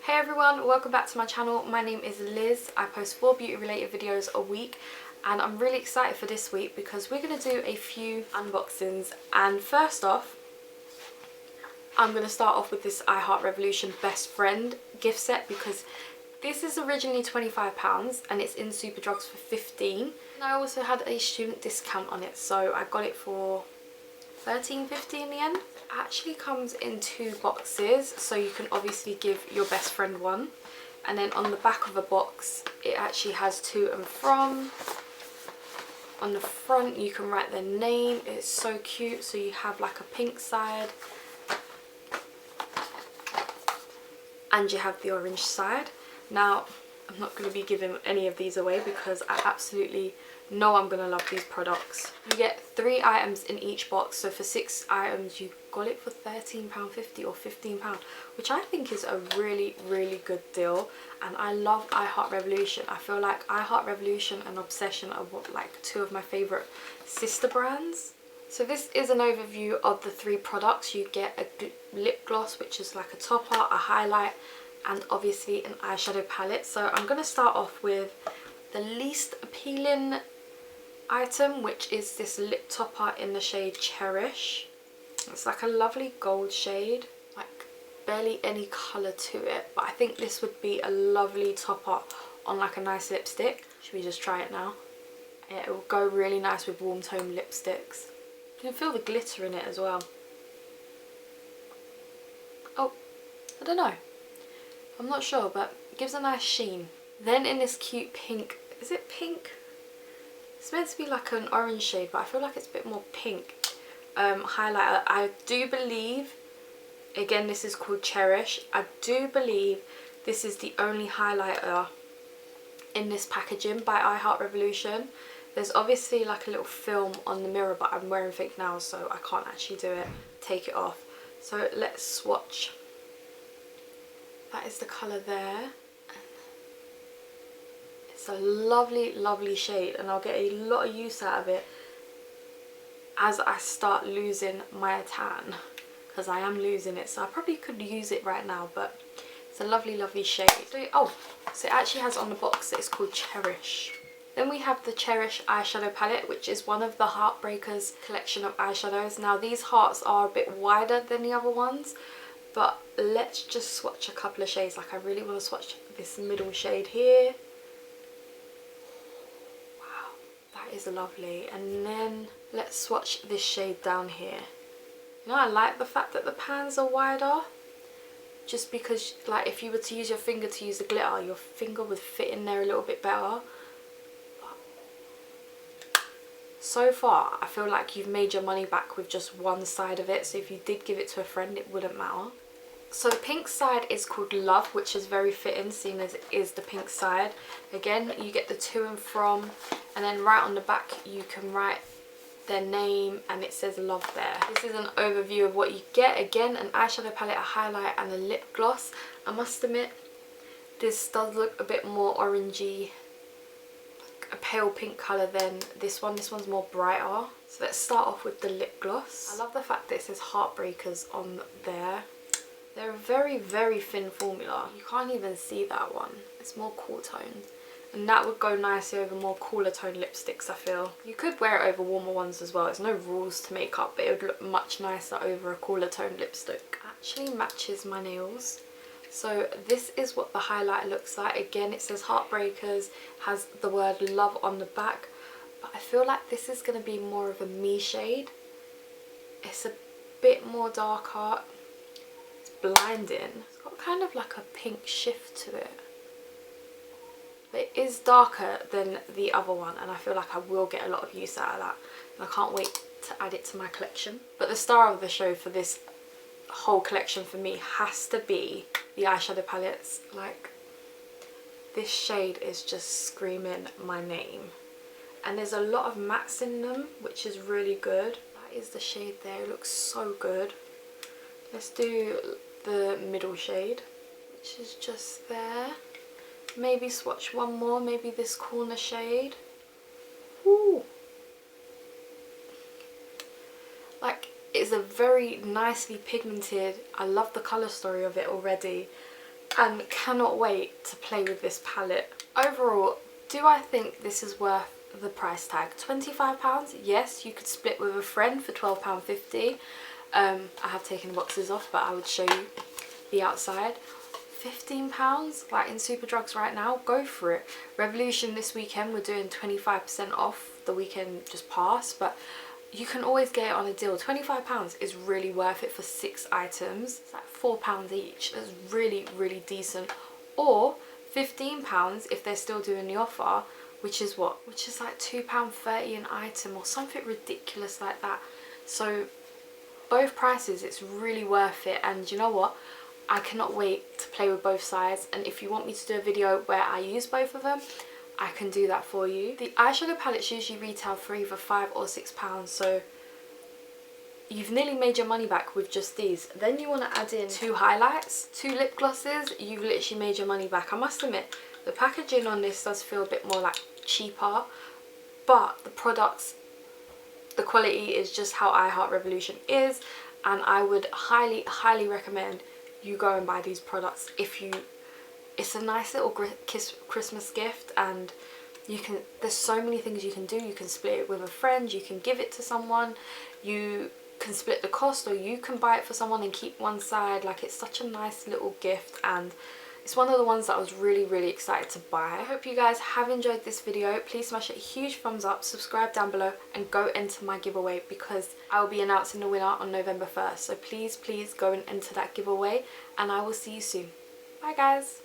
Hey everyone, welcome back to my channel. My name is Liz. I post 4 beauty related videos a week and I'm really excited for this week because we're going to do a few unboxings. And first off, I'm going to start off with this I Heart Revolution Best Friend gift set because this is originally £25 and it's in Superdrugs for 15. And I also had a student discount on it, so I got it for £13.50 in the end. It actually comes in 2 boxes, so you can obviously give your best friend one, and then on the back of the box it actually has to and from. On the front you can write their name. It's so cute. So you have like a pink side and you have the orange side. Now I'm not going to be giving any of these away because I absolutely know I'm going to love these products. You get 3 items in each box, so for 6 items you got it for £13.50 or £15, which I think is a really good deal. And I love I Heart Revolution. I feel like I Heart Revolution and Obsession are like 2 of my favourite sister brands. So this is an overview of the 3 products. You get a lip gloss, which is like a topper, a highlight, and obviously an eyeshadow palette. So I'm going to start off with the least appealing item, which is this lip topper in the shade Cherish. It's like a lovely gold shade, like barely any colour to it, but I think this would be a lovely topper on like a nice lipstick. Should we just try it now? Yeah, it will go really nice with warm tone lipsticks. You can feel the glitter in it as well. Oh, I don't know. I'm not sure, but it gives a nice sheen. Then in this cute pink, is it pink? It's meant to be like an orange shade, but I feel like it's a bit more pink. Highlighter. I do believe, again this is called Cherish, I do believe this is the only highlighter in this packaging by I Heart Revolution. There's obviously like a little film on the mirror, but I'm wearing fake nails so I can't actually do it, take it off. So let's swatch. That is the colour there. It's a lovely shade, and I'll get a lot of use out of it as I start losing my tan, because I am losing it. So I probably could use it right now, but it's a lovely shade. So it actually has on the box that it's called Cherish. Then we have the Cherish eyeshadow palette, which is one of the Heartbreakers collection of eyeshadows. Now these hearts are a bit wider than the other ones, but let's just swatch a couple of shades. Like I really want to swatch this middle shade here. Wow, that is lovely. And then let's swatch this shade down here. You know, I like the fact that the pans are wider, just because like if you were to use your finger to use the glitter, your finger would fit in there a little bit better. So far I feel like you've made your money back with just one side of it, so if you did give it to a friend it wouldn't matter. So the pink side is called Love, which is very fitting seeing as it is the pink side. Again, you get the to and from, and then right on the back you can write their name and it says love there. This is an overview of what you get. Again, an eyeshadow palette, a highlight, and a lip gloss. I must admit this does look a bit more orangey, a pale pink colour than this one. This one's more brighter. So let's start off with the lip gloss. I love the fact that it says Heartbreakers on there. They're a very thin formula. You can't even see that one. It's more cool toned, and that would go nicely over more cooler tone lipsticks, I feel. You could wear it over warmer ones as well. There's no rules to makeup, but it would look much nicer over a cooler tone lipstick. Actually matches my nails. So this is what the highlight looks like. Again, it says Heartbreakers, has the word love on the back, but I feel like this is going to be more of a me shade. It's a bit more darker. It's blinding. It's got kind of like a pink shift to it. But it is darker than the other one, and I feel like I will get a lot of use out of that. And I can't wait to add it to my collection. But the star of the show for this whole collection for me has to be the eyeshadow palettes. Like, this shade is just screaming my name, and there's a lot of mattes in them, which is really good. That is the shade there. It looks so good. Let's do the middle shade, which is just there. Maybe swatch one more, maybe this corner shade. Ooh, like, it's a very nicely pigmented, I love the colour story of it already. and cannot wait to play with this palette. Overall, do I think this is worth the price tag? £25? Yes, you could split with a friend for £12.50. I have taken the boxes off, but I would show you the outside. £15 like in Superdrugs right now, go for it. Revolution this weekend, we're doing 25% off. The weekend just passed, but you can always get it on a deal. £25 is really worth it for 6 items. It's like £4 each. That's really, really decent. Or £15 if they're still doing the offer, which is what? Which is like £2.30 an item or something ridiculous like that. So both prices, it's really worth it. And you know what? I cannot wait to play with both sides, and if you want me to do a video where I use both of them, I can do that for you. The eyeshadow palettes usually retail for either £5 or £6, so you've nearly made your money back with just these. Then you want to add in 2 highlights, 2 lip glosses, you've literally made your money back. I must admit, the packaging on this does feel a bit more like cheaper, but the products, the quality is just how I Heart Revolution is, and I would highly, highly recommend you go and buy these products. It's a nice little Christmas gift, and you can, there's so many things you can do. You can split it with a friend, you can give it to someone, you can split the cost, or you can buy it for someone and keep one side. Like, it's such a nice little gift, and it's one of the ones that I was really, really excited to buy. I hope you guys have enjoyed this video. Please smash a huge thumbs up, subscribe down below, and go enter my giveaway, because I will be announcing the winner on November 1st. So please, please go and enter that giveaway, and I will see you soon. Bye guys.